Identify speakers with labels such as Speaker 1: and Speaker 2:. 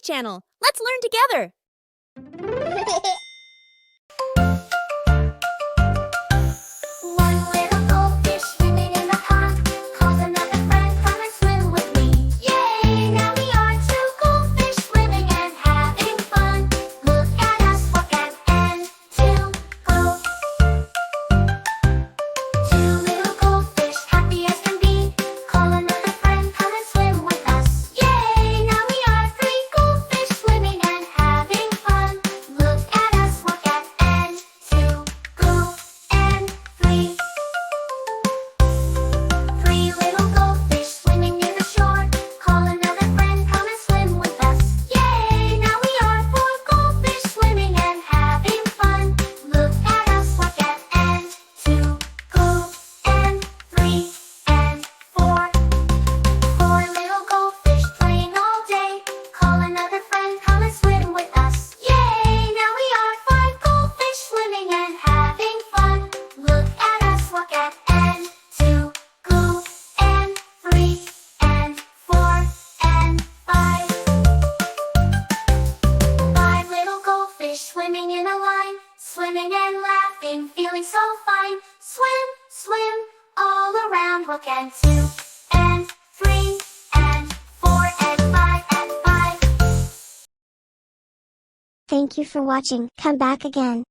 Speaker 1: channel. Let's learn together.
Speaker 2: One little goldfish swimming in the pond calls another friend, come and swim with me. Yay! Now we are two goldfish swimming and having fun. Look at us walk at and to go. Two little goldfish, happy as can be, call another friend, come and swim with us. Yay! Now we are three goldfish swimming and having fun. Look at us walk at and to go and three. Three little goldfish swimming near the shore, call another friend, come and swim with us. Yay! Now we are four goldfish swimming and having fun. Look at us walk at and two, go and three and four. Four little goldfish playing all day, call another friend, come and swim with us. Yay! Now we are five goldfish swimming and having fun. Look at us walk at and two, go and three and four and five. Five little goldfish swimming in a line, swimming and laughing, feeling so fine. Swim, swim, all around, walk and two and three and four and five and five.
Speaker 3: Thank you for watching. Come back again.